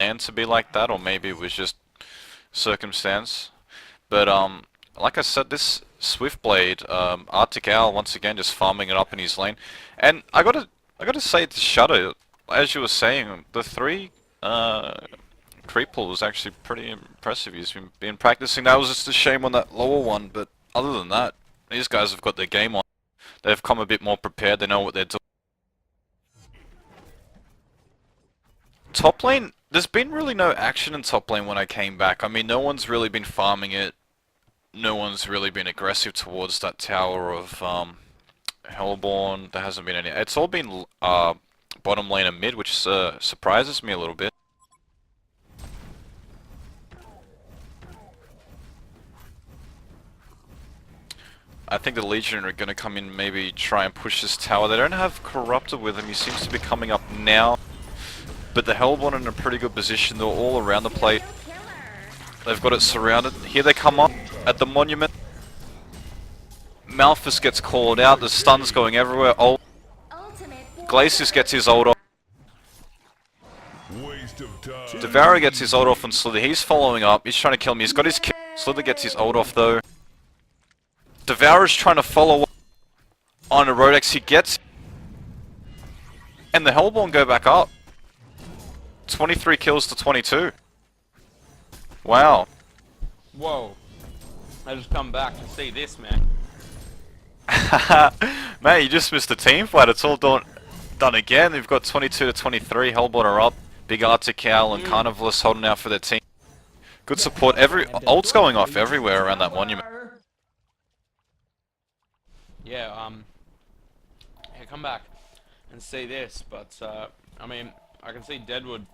planned to be like that, or maybe it was just circumstance. But like I said, this Swiftblade, Arctic Owl once again just farming it up in his lane, and I gotta say to Shutter, as you were saying, the three creep pull was actually pretty impressive. He's been practicing. That was just a shame on that lower one, but other than that, these guys have got their game on. They've come a bit more prepared. They know what they're doing. Top lane, there's been really no action in top lane when I came back. I mean, no one's really been farming it. No one's really been aggressive towards that tower of Hellborn. There hasn't been any. It's all been bottom lane and mid, which surprises me a little bit. I think the Legion are going to come in, maybe try and push this tower. They don't have Corruptor with him. He seems to be coming up now. But the Hellborn are in a pretty good position. They're all around the plate. They've got it surrounded. Here they come up at the monument. Malphus gets called out. The stun's going everywhere. Ult. Glacius gets his ult off. Devourer gets his ult off on Slither. He's following up. He's trying to kill me. He's got his kill. Slither gets his ult off though. Devourer's trying to follow up on a Rodex. He gets, and the Hellborn go back up. 23 kills to 22. Wow. Whoa. I just come back and see this, man. Man, you just missed a team fight. It's all done again. They've got 22 to 23. Hellborn are up. Big Arctic Owl and Carnivalus holding out for their team. Good support. Ult's going off everywhere around that monument. Yeah, come back and see this, but, I mean, I can see Deadwood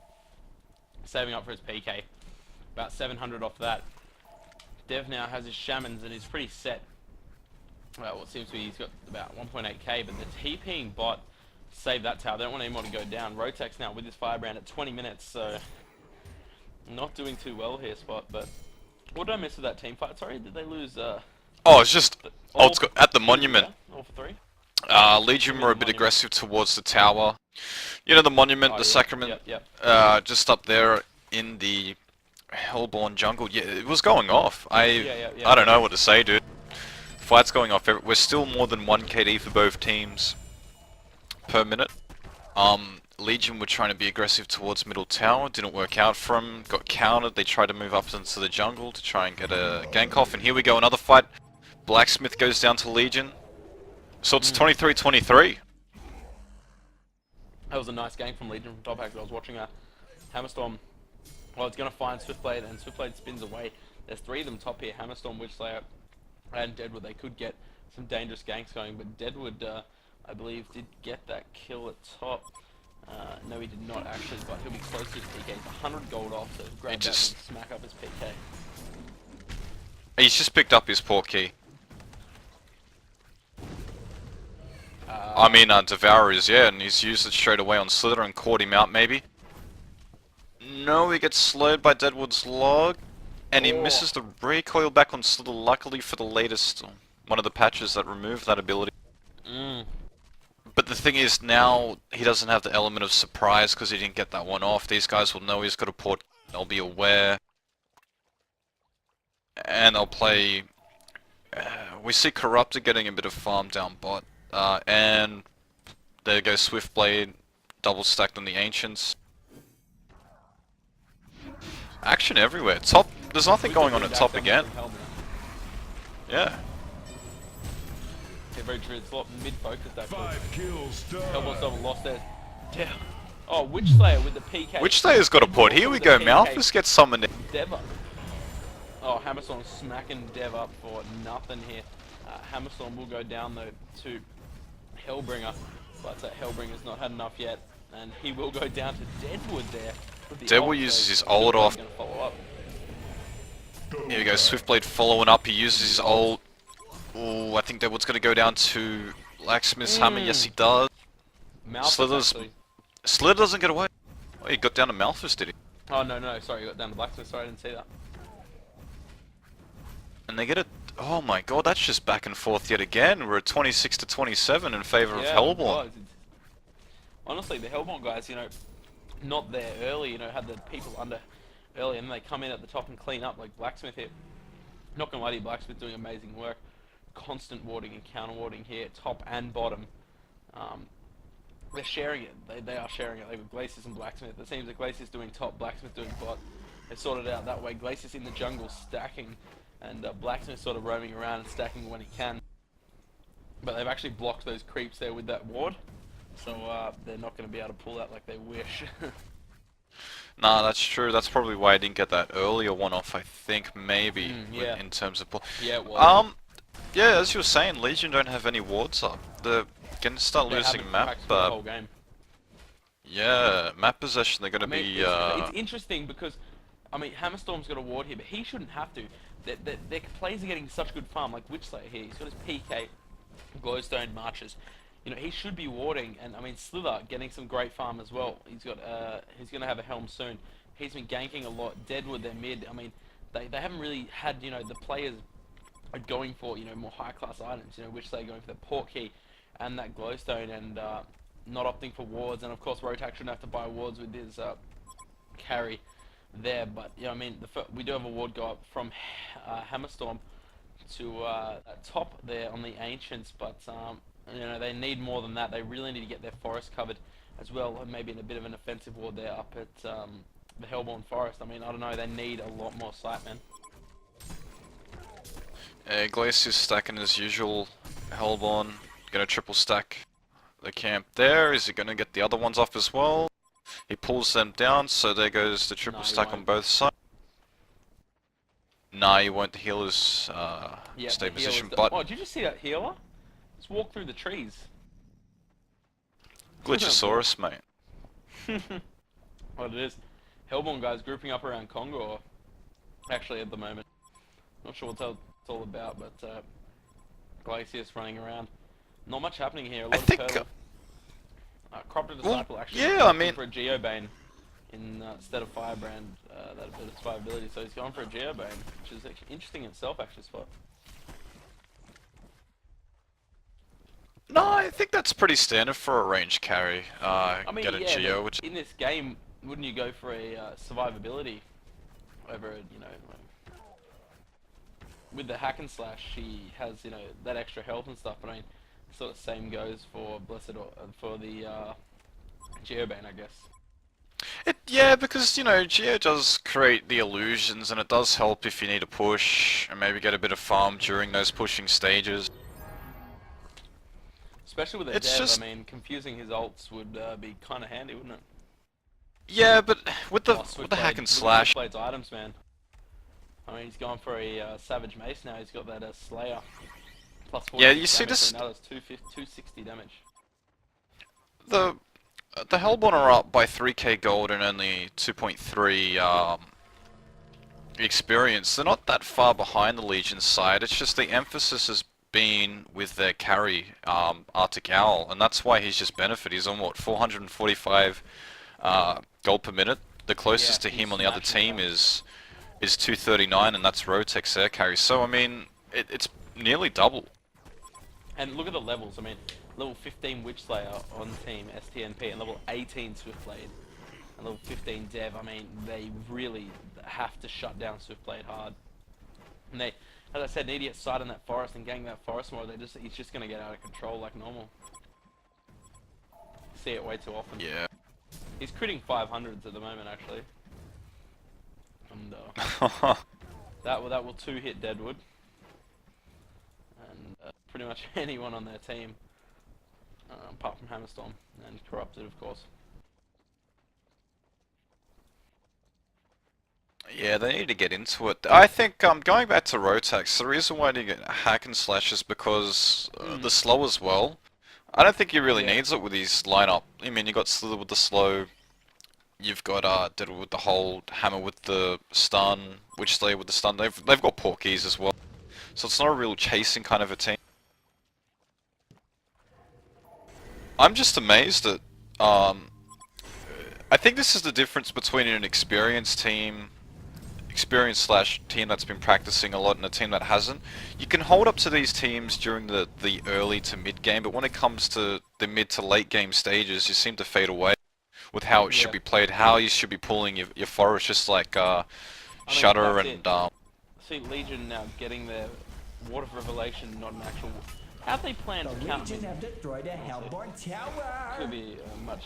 saving up for his PK. About 700 off that. Dev now has his Shamans and he's pretty set. Well, it seems to be he's got about 1.8k, but the TPing bot saved that tower. They don't want anyone to go down. Rotex now with his Firebrand at 20 minutes, so not doing too well here, Spot, but what did I miss with that team fight? Sorry, did they lose, Oh, it's just at the monument. All for three? Legion were a bit aggressive towards the tower. You know the monument, the Sacrament, just up there in the Hellborn jungle. Yeah, it was going off. I don't know what to say, dude. Fight's going off. We're still more than 1 KD for both teams per minute. Legion were trying to be aggressive towards middle tower. Didn't work out for them. Got countered. They tried to move up into the jungle to try and get a gank off. And here we go, another fight. Blacksmith goes down to Legion. So it's 23-23. That was a nice game from Legion from top actually. I was watching a Hammerstorm. Well, it's going to find Swiftblade, and Swiftblade spins away. There's 3 of them top here, Hammerstorm, Witchslayer, and Deadwood. They could get some dangerous ganks going, but Deadwood, I believe, did get that kill at top. No, he did not actually, but he'll be close to his PK. He's 100 gold off to grab that and smack up his PK. He's just picked up his port key. I mean, Devourer is, yeah, and he's used it straight away on Slither and caught him out, maybe. No, he gets slowed by Deadwood's log, and he misses the recoil back on Slither, luckily for the latest, one of the patches that removed that ability. But the thing is, now he doesn't have the element of surprise because he didn't get that one off. These guys will know he's got a port, they'll be aware. And they'll play... we see Corruptor getting a bit of farm down bot. And there goes Swiftblade, double stacked on the Ancients. Action everywhere. Top, there's nothing going on at top again. Yeah. Yeah, very true. It's a lot mid-focused actually. 5 kills done. Hellborn's double lost there. Damn. Oh, Witchslayer with the PK. Witchslayer's got a port. Here we go. Malphus gets summoned in. Dev up. Oh, Hammerstorm smacking Dev up for nothing here. Hammerstorm will go down though to Hellbringer, but Hellbringer's not had enough yet, and he will go down to Deadwood there. Deadwood uses his ult off. Here we go, Swiftblade following up. He uses his ult. Ooh, I think Deadwood's going to go down to Blacksmith's hammer. Yes, he does. Slither doesn't get away. Oh, he got down to Malphus, did he? Oh, no, sorry, he got down to Blacksmith. Sorry, I didn't see that. And they get it. Oh my god, that's just back and forth yet again. We're at 26 to 27 in favor of Hellborn. Honestly, the Hellborn guys, you know, not there early, you know, had the people under early, and then they come in at the top and clean up like Blacksmith here. Not gonna lie to you, Blacksmith doing amazing work. Constant warding and counter warding here, top and bottom. They're sharing it. They are sharing it. They've got Glacius and Blacksmith. It seems that Glacius doing top, Blacksmith doing bot. They sorted it out that way. Glacius in the jungle stacking, and Blacksmith sort of roaming around and stacking when he can. But they've actually blocked those creeps there with that ward, so they're not going to be able to pull that like they wish. Nah, that's true. That's probably why I didn't get that earlier one off. I think maybe yeah. in terms of Yeah, it was. yeah, as you were saying, Legion don't have any wards up. They're gonna start losing map. The whole game. Yeah, map possession. They're gonna be. It's interesting because, I mean, Hammerstorm's got a ward here, but he shouldn't have to. Their players are getting such good farm, like Witchslayer here. He's got his PK, Glowstone Marches. You know, he should be warding, and I mean, Slither getting some great farm as well. He's gonna have a helm soon. He's been ganking a lot. Deadwood, their mid. I mean, they haven't really had, you know, the players are going for, you know, more high class items. You know, Witchslayer going for the Portkey and that Glowstone, and not opting for wards. And of course, Rotax shouldn't have to buy wards with his carry there. But you know, I mean, we do have a ward go up from Hammerstorm to top there on the Ancients, but you know, they need more than that. They really need to get their forest covered as well, and maybe in a bit of an offensive ward there up at the Hellborn Forest. I mean, I don't know, they need a lot more sight, man. Glacius stacking as usual. Hellborn gonna triple stack the camp there. Is he gonna get the other ones off as well? He pulls them down, so there goes the triple stack on both sides. Nah, he won't. The healers stay position, but... Oh, did you just see that healer? Let's walk through the trees. Glitchosaurus, mate. What it is. Hellborn guys grouping up around Kongor, actually, at the moment. Not sure what it's all about, but Glacius running around. Not much happening here. A lot of turtle. Crop to Disciple actually. Yeah, I mean, for a Geobane instead of Firebrand, that bit of survivability. So he's gone for a Geobane, which is actually interesting in itself, actually, Spot. No, I think that's pretty standard for a range carry. I mean, get a yeah, Geo, which in this game, wouldn't you go for a survivability over, you know, like, with the hack and slash, he has, you know, that extra health and stuff. But I mean, sort of same goes for Blessed or for the Geobane, I guess. Yeah, because, you know, Geo does create the illusions, and it does help if you need to push and maybe get a bit of farm during those pushing stages. Especially with a dev, I mean, confusing his ults would be kind of handy, wouldn't it? Yeah, but with the hack and slash, Swiftblade's items, man. I mean, he's gone for a Savage Mace now. He's got that Slayer plus 40. Yeah, you see this. Now that's 260 damage. The Hellborn are up by 3k gold and only 2.3 experience. They're not that far behind the Legion side. It's just the emphasis has been with their carry, Arctic Owl, and that's why he's just benefited. He's on what, 445 gold per minute. The closest to him on the other team is 239, and that's Rotex air carry. So I mean, it's nearly double. And look at the levels. I mean, level 15 Witchslayer on team STNP, and level 18 Swiftblade, and level 15 Dev. I mean, they really have to shut down Swiftblade hard. And they, as I said, need to get sight on that forest and gang that forest more. He's just going to get out of control like normal. See it way too often. Yeah. He's critting 500s at the moment, actually. And that will 2-hit Deadwood. And pretty much anyone on their team, apart from Hammerstorm and Corrupted, of course. Yeah, they need to get into it. I think going back to Rotax, the reason why they get hack and slash is because the slow as well. I don't think he really needs it with his lineup. I mean, you got Slither with the slow, you've got Deadwood with the hold, Hammer with the stun, Witchslayer with the stun. They've got Porkies as well, so it's not a real chasing kind of a team. I'm just amazed at. I think this is the difference between an experienced team. Experienced / team that's been practicing a lot and a team that hasn't. You can hold up to these teams during the early to mid game, but when it comes to the mid to late game stages, you seem to fade away. with how it should Yeah. be played, how you should be pulling your forest, just like I mean, Shutter that's and it. See, Legion now getting their Ward of Revelation, not an actual. How they plan to counter? Legion have destroyed a Hellborn tower. Could be a much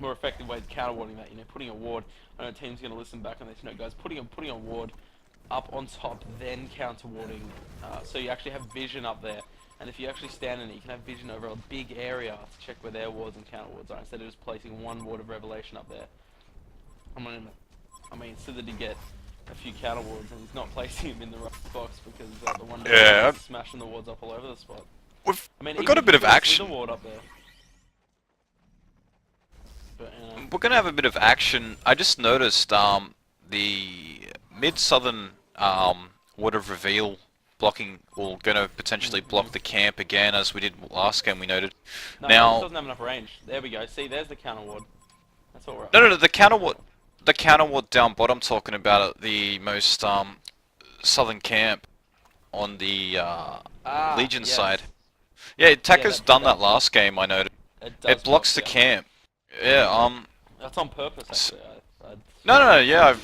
more effective way of counter-warding that. You know, putting a ward. I know teams going to listen back on this. You know, guys, putting a ward up on top, then counter-warding. So you actually have vision up there. And if you actually stand in it, you can have vision over a big area to check where their wards and counter wards are, instead of just placing one Ward of Revelation up there. I mean, so that he get a few counter wards, and he's not placing them in the right box because the one Yeah. is smashing the wards up all over the spot. I mean, we've got a bit of action. The ward up there. But, We're gonna have a bit of action. I just noticed the mid-southern Ward of Reveal blocking, or gonna potentially block the camp again, as we did last game. We noted. no, Now, it doesn't have enough range. There we go. See, there's the counter ward. That's what we're at. no, the counter ward down bottom, talking about at the most southern camp on the Legion yes. side. Yeah, Tekka's that- done that- that last game. I noted. does It blocks the block, camp. Yeah. That's on purpose, actually. No, yeah.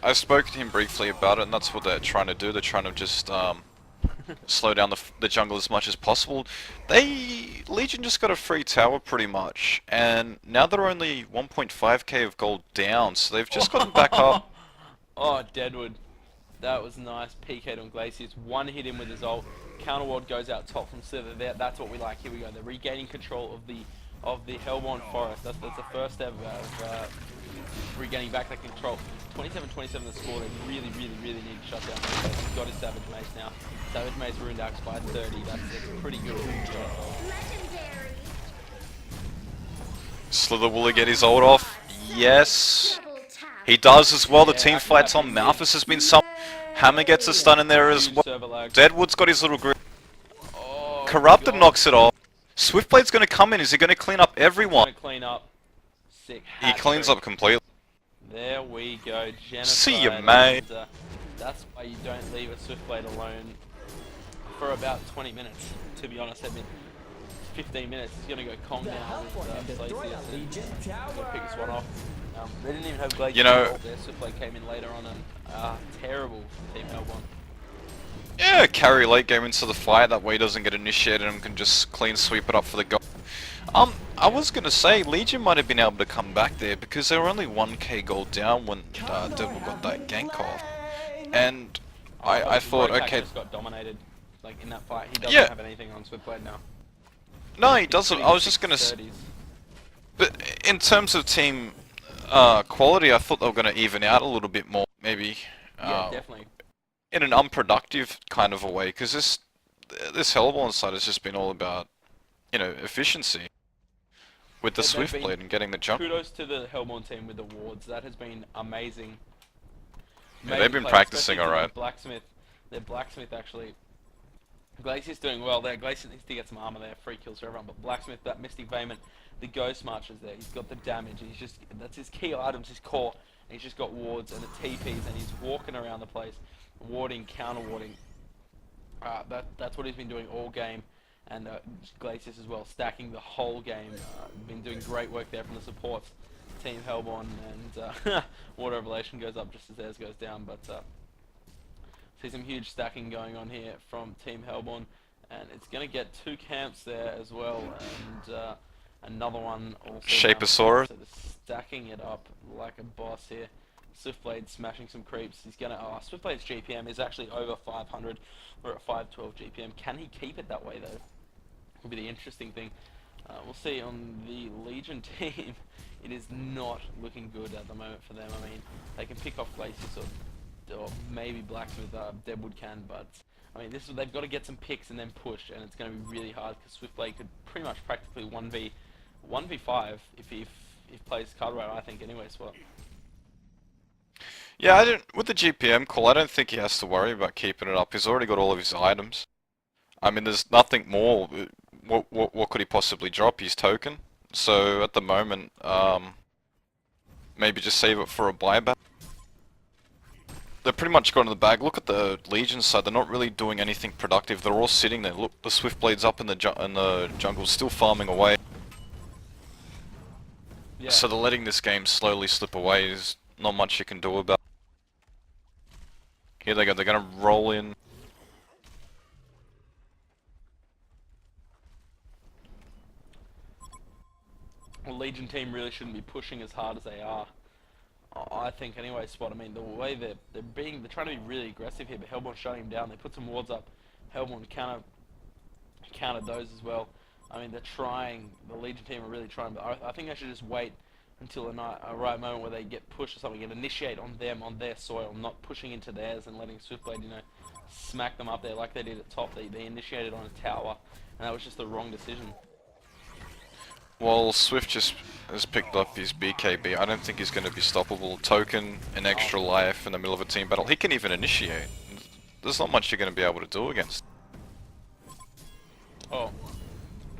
I spoke to him briefly about it, and that's what they're trying to do. They're trying to just slow down the jungle as much as possible. Legion just got a free tower pretty much, and now they're only 1.5k of gold down, so they've just gotten back up. Oh, Deadwood. That was nice. PK'd on Glacius. One hit him with his ult. Counter ward goes out top from Sliver there. That's what we like. Here we go. They're regaining control of the Hellborn Forest. That's the first step of regaining back that control. 27-27 the score. They really need to shut down. He's got his Savage Mace now. Savage Mace ruined Axe by 30. That's pretty good. Slither, will he get his ult off? Yes. He does as well. The Yeah, team I can fights have on. him Malphus has been some. Hammer gets a stun in there as Huge well. server lag. Deadwood's got his little grip. Oh, Corrupted God. knocks it off. Swiftblade's going to come in. Is he going to clean up everyone? Gonna clean up. Sick. He Hat cleans trick. up completely. There we go. Genocide. See ya, mate. And, that's why you don't leave a Swiftblade alone for about 20 minutes. To be honest, I mean, 15 minutes. He's gonna go calm down with Glacius and go pick this one off. They didn't even have Glacius. You know- Their Swiftblade came in later on, and terrible Team Hellborn. Yeah, carry late game into the fight. That way he doesn't get initiated and can just clean sweep it up for the goal. I was gonna say Legion might have been able to come back there because they were only 1k gold down when Devil got that gank off, and I thought, Rotax okay, just got dominated, like in that fight. He doesn't Yeah. have anything on Swiftblade now. no, he doesn't. I was just gonna, 30s. but in terms of team quality, I thought they were gonna even out a little bit more, maybe. Yeah, definitely. In an unproductive kind of a way, because this Hellborn side has just been all about, efficiency with the They've been- Swiftblade and getting the jump. Kudos to the Hellborn team with the wards. That has been amazing. Yeah, they've been Played, practicing especially to alright. Their blacksmith actually. Glacius doing well there. Glacius needs to get some armor there. Free kills for everyone. But blacksmith, that Mystic Vayment, the Ghost Marcher's there. He's got the damage. And that's his key items, his core. And he's just got wards and the TPs, and he's walking around the place, warding, counter warding. That's what he's been doing all game. And Glacius as well, stacking the whole game. Been doing great work there from the supports. Team Hellborn, and Water Revelation goes up just as theirs goes down. But see some huge stacking going on here from Team Hellborn, and it's going to get two camps there as well, and another one also. Shapeosaurus. So they're stacking it up like a boss here. Swiftblade smashing some creeps. He's gonna. Swiftblade's GPM is actually over 500. We're at 512 GPM. Can he keep it that way though? Will be the interesting thing. We'll see on the Legion team. It is not looking good at the moment for them. I mean, they can pick off Glacius or maybe Blacksmith. Deadwood can, but I mean, they've got to get some picks and then push, and it's going to be really hard because Swiftblade could pretty much practically 1v5 if he plays card right. I think anyway. So. Yeah, with the GPM call, I don't think he has to worry about keeping it up. He's already got all of his items. I mean, there's nothing more. What could he possibly drop? His token. So at the moment, maybe just save it for a buyback. They're pretty much got in the bag. Look at the Legion side. They're not really doing anything productive. They're all sitting there. Look, the Swiftblade's up in the jungle, still farming away. Yeah. So they're letting this game slowly slip away. There's not much you can do about it. Here they go, they're gonna roll in. The Legion team really shouldn't be pushing as hard as they are. I think anyway, Spot. I mean, the way they're trying to be really aggressive here, but Hellborn shutting him down. They put some wards up. Hellborn countered those as well. I mean, they're trying. The Legion team are really trying, but I think they should just wait until a right moment where they get pushed or something and initiate on them, on their soil, not pushing into theirs and letting Swiftblade, smack them up there like they did at top. They initiated on a tower, and that was just the wrong decision. Well, Swift just has picked up his BKB. I don't think he's going to be stoppable. Token, an extra life in the middle of a team battle. He can even initiate. There's not much you're going to be able to do against. Oh,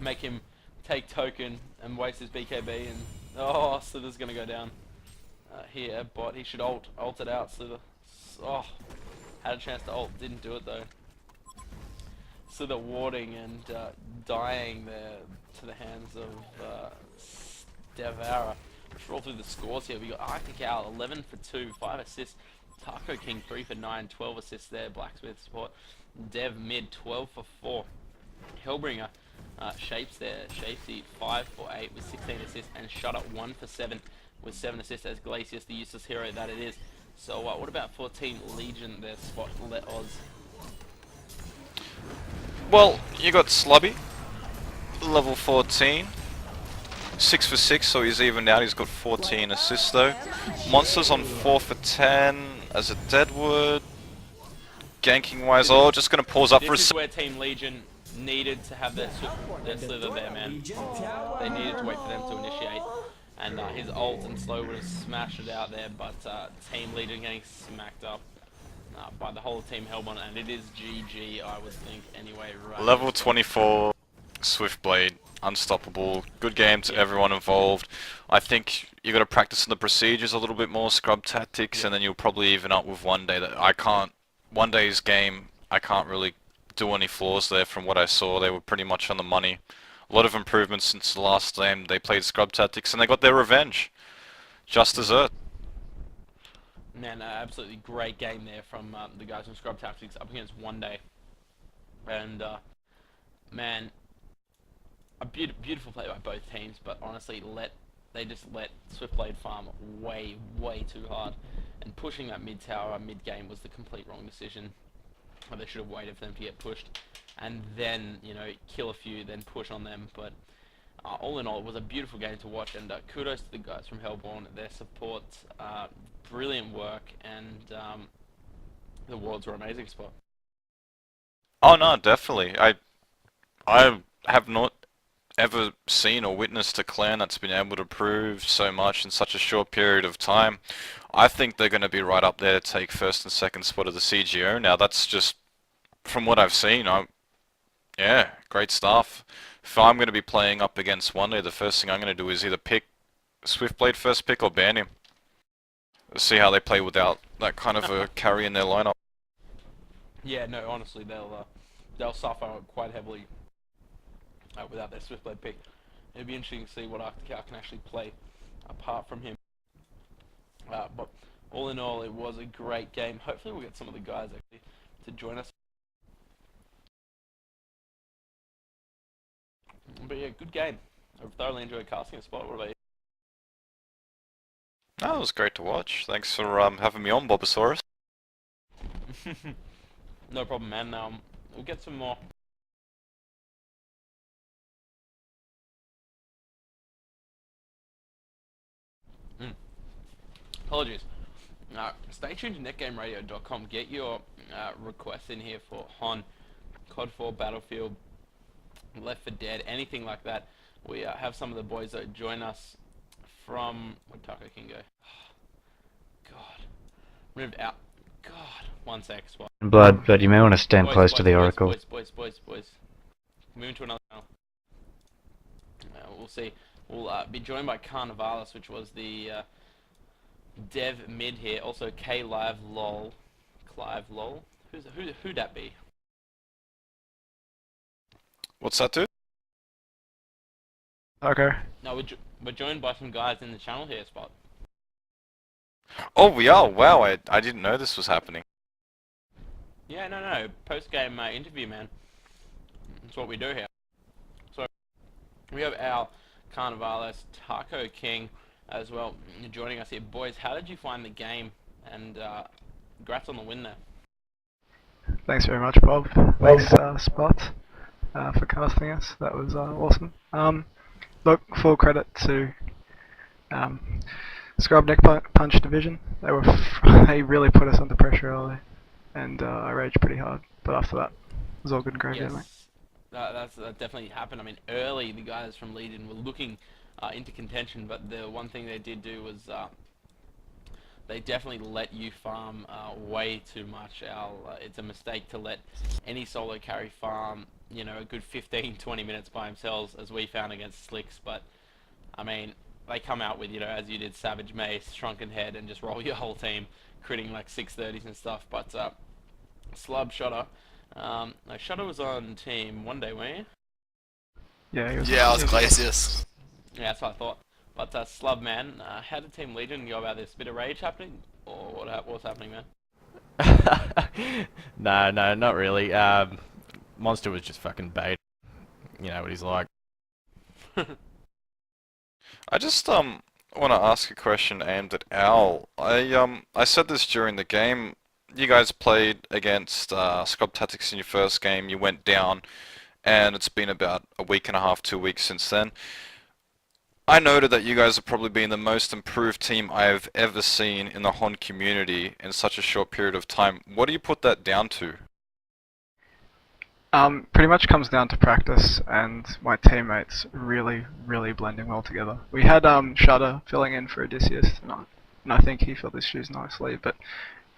make him take token and waste his BKB, and oh, Slither's going to go down here, but he should ult it out. Slither, oh, had a chance to ult, didn't do it though. Slither warding and dying there to the hands of Devara. Let's roll through the scores here. We got Arctic Owl 11 for 2, 5 assists. Taco King 3 for 9, 12 assists there. Blacksmith support. Dev mid 12 for 4. Hellbringer Shapes there. Shapesy 5 for 8 with 16 assists, and Shut Up 1 for 7 with 7 assists as Glacius, the useless hero that it is. So what about 14 Legion there? Spot let Oz. Well, you got Slubby, level 14, 6 for 6, so he's evened out. He's got 14 assists though. Monsters on 4 for 10 as a Deadwood. Ganking wise, just gonna pause up for a This is sec. where Team Legion needed to have their Slither there, man. They needed to wait for them to initiate, and his ult and slow would have smashed it out there, but Team Legion getting smacked up by the whole Team Hellborn, and it is GG, I would think, anyway. Right. Level 24, Swiftblade, unstoppable. Good game to everyone involved. I think you got to practice on the procedures a little bit more, scrub tactics, and then you'll probably even up with one day. One day's game, I can't really do any flaws there from what I saw. They were pretty much on the money. A lot of improvements since the last game. They played scrub tactics and they got their revenge. Just dessert. Man, absolutely great game there from the guys from Scrub Tactics up against One Day. And, man, a beautiful play by both teams, but honestly, they just let Swiftblade farm way too hard. And pushing that mid tower mid-game was the complete wrong decision. They should have waited for them to get pushed, and then, kill a few, then push on them. But all in all, it was a beautiful game to watch, and kudos to the guys from Hellborn, their support, brilliant work, and the wards were amazing. Spot. Oh no, definitely. I have not ever seen or witnessed a clan that's been able to prove so much in such a short period of time. I think they're going to be right up there to take first and second spot of the CGO. Now that's just from what I've seen. Yeah, great stuff. If I'm going to be playing up against One Day, the first thing I'm going to do is either pick Swiftblade first pick or ban him. See how they play without that kind of a carry in their lineup. Yeah, no, honestly, they'll suffer quite heavily without their Swiftblade pick. It'd be interesting to see what Arctic Owl can actually play apart from him. But all in all, it was a great game. Hopefully we'll get some of the guys actually to join us. But yeah, good game. I thoroughly enjoyed casting a Spot. What about you? Oh, it was great to watch. Thanks for having me on, Bobosaurus. No problem, man. We'll get some more. Apologies. Stay tuned to netgameradio.com. Get your requests in here for HoN, COD 4, Battlefield, Left 4 Dead, anything like that. We have some of the boys that join us from... Where'd Taco King go? God. Moved out. God. 1 sec. Spot. Blood, but you may want to stand Boys, close boys, to the boys, oracle. Boys. Moving to another channel. We'll see. We'll be joined by Carnivalis, which was the dev mid here. Also K Live Lol. Clive Lol. Who'd that be? What's that, dude? Okay. No, we're joined by some guys in the channel here, Spot. Oh, we are. Wow, I didn't know this was happening. Yeah, no, post-game interview, man. That's what we do here. So, we have our Carnivales Taco King as well joining us here. Boys, how did you find the game? And congrats on the win there. Thanks very much, Bob. Thanks, Spot, for casting us. That was awesome. Look, full credit to Scrub Neck Punch Division. They really put us under pressure early, and I raged pretty hard. But after that, it was all good and gravy. Yes, that definitely happened. I mean, early the guys from Legion were looking into contention, but the one thing they did do was they definitely let you farm way too much. It's a mistake to let any solo carry farm, you know, a good 15-20 minutes by themselves, as we found against Slicks. But I mean, they come out with, you know, as you did, Savage Mace, Shrunken Head, and just roll your whole team, critting like 630s and stuff. But Slub Shotter, no, Shotter was on team one day, weren't you? Yeah, he was. Yeah, I was Glacius. Yeah, that's what I thought. But Slub, man, how did Team Legion go about this? Bit of rage happening, or what's happening, man? No, not really. Monster was just fucking bait. You know what he's like. I just want to ask a question aimed at Al. I said this during the game. You guys played against Scrub Tactics in your first game. You went down, and it's been about a week and a half, 2 weeks since then. I noted that you guys have probably been the most improved team I have ever seen in the HoN community in such a short period of time. What do you put that down to? Pretty much comes down to practice and my teammates really blending well together. We had Shutter filling in for Odysseus tonight, and I think he filled his shoes nicely. But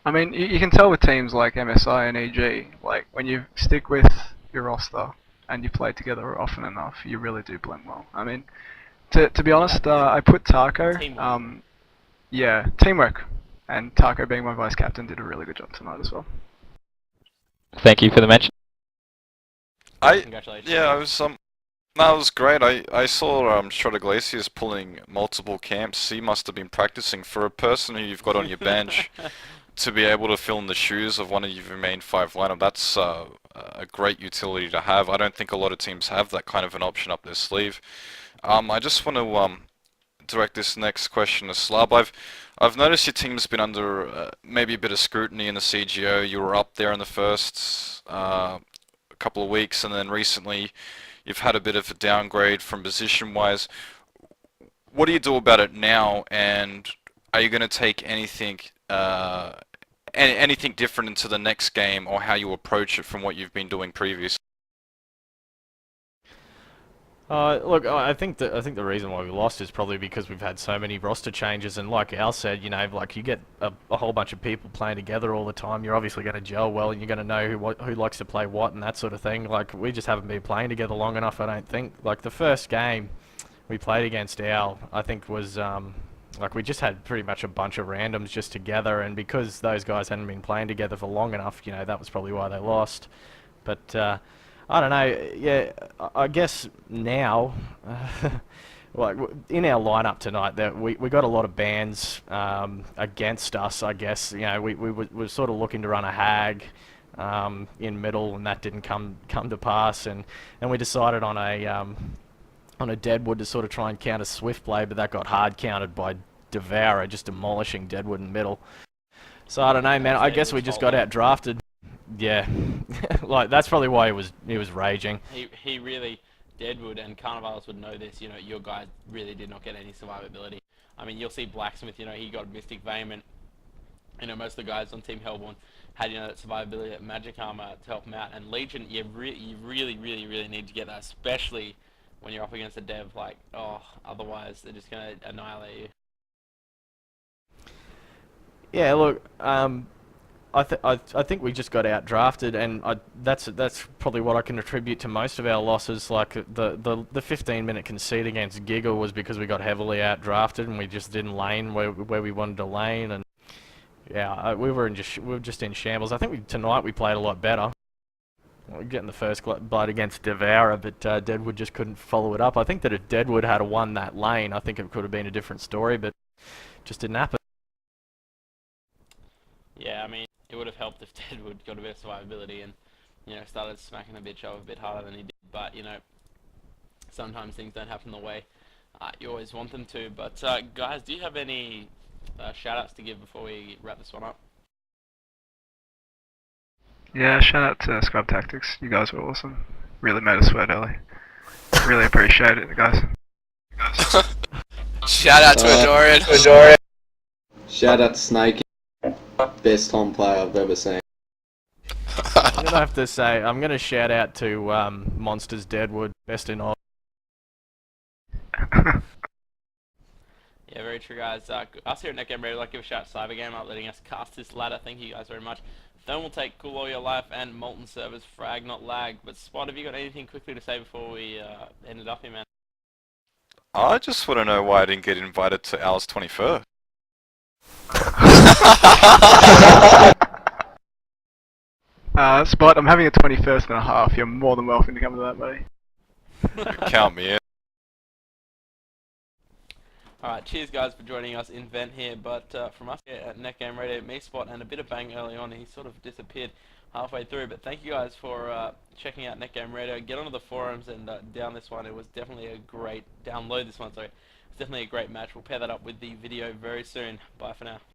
I mean, you can tell with teams like MSI and EG, like when you stick with your roster and you play together often enough, you really do blend well. I mean, to be honest, I put Taco. Yeah, teamwork, and Taco being my vice captain did a really good job tonight as well. Thank you for the mention. Congratulations. Yeah, I was that was great. I saw Shredder Glacius pulling multiple camps. He must have been practicing. For a person who you've got on your bench to be able to fill in the shoes of one of your main 5 lineup, that's a great utility to have. I don't think a lot of teams have that kind of an option up their sleeve. I just want to direct this next question to Slab. I've noticed your team's been under maybe a bit of scrutiny in the CGO. You were up there in the first couple of weeks, and then recently you've had a bit of a downgrade from position-wise. What do you do about it now, and are you going to take anything anything different into the next game, or how you approach it from what you've been doing previously? Look, I think the reason why we lost is probably because we've had so many roster changes, and like Al said, you know, like you get a whole bunch of people playing together all the time. You're obviously going to gel well, and you're going to know who likes to play what and that sort of thing. Like we just haven't been playing together long enough, I don't think. Like the first game we played against Al, I think was like we just had pretty much a bunch of randoms just together, and because those guys hadn't been playing together for long enough, you know, that was probably why they lost. But I don't know, yeah, I guess now, like in our lineup tonight, that we got a lot of bans against us, I guess. You know, we were sort of looking to run a hag in middle, and that didn't come to pass, and we decided on a Deadwood to sort of try and counter Swiftblade, but that got hard countered by Devourer, just demolishing Deadwood in middle. So I don't know, man, I guess we just got out drafted. Yeah, like that's probably why he was raging. He really, Deadwood and Carnivales would know this. You know, your guys really did not get any survivability. I mean, you'll see Blacksmith. You know, he got Mystic Vayment. You know, most of the guys on Team Hellborn had, you know, that survivability, that magic armor to help them out. And Legion, you really need to get that, especially when you're up against a dev. Like, oh, otherwise they're just gonna annihilate you. Yeah, look, I think we just got out drafted, and that's probably what I can attribute to most of our losses. Like the 15-minute concede against Giga was because we got heavily out drafted and we just didn't lane where we wanted to lane, and yeah, we were just in shambles. I think tonight we played a lot better. getting the first blood against Devourer, but Deadwood just couldn't follow it up. I think that if Deadwood had won that lane, I think it could have been a different story, but just didn't happen. Yeah, I mean, it would have helped if Deadwood got a bit of survivability and, you know, started smacking the bitch off a bit harder than he did. But, you know, sometimes things don't happen the way you always want them to. But, guys, do you have any shout-outs to give before we wrap this one up? Yeah, shout out to Scrub Tactics. You guys were awesome. Really made us sweat early. Really appreciate it, guys. Shout out to Adorian. Shout out to Snakey. Best HoN player I've ever seen. I'm gonna have to say, I'm gonna shout out to Monsters Deadwood, best in Oz. Yeah, very true, guys. Us here at NetGame Radio, like to give a shout out to Cybergame out letting us cast this ladder. Thank you guys very much. Then we'll take Cool All Your Life and Molten Servers, frag, not lag. But Spot, have you got anything quickly to say before we end it up here, man? I just want to know why I didn't get invited to Alice 21st. Spot, I'm having a 21st and a half. You're more than welcome to come to that, buddy. Count me in. Alright, cheers guys for joining us in Vent here, but from us here at NetGame Radio, me, Spot, and a bit of Bang early on, he sort of disappeared halfway through, but thank you guys for checking out NetGame Radio. Get onto the forums and down this one. It was definitely a great, download this one, sorry. It's definitely a great match. We'll pair that up with the video very soon. Bye for now.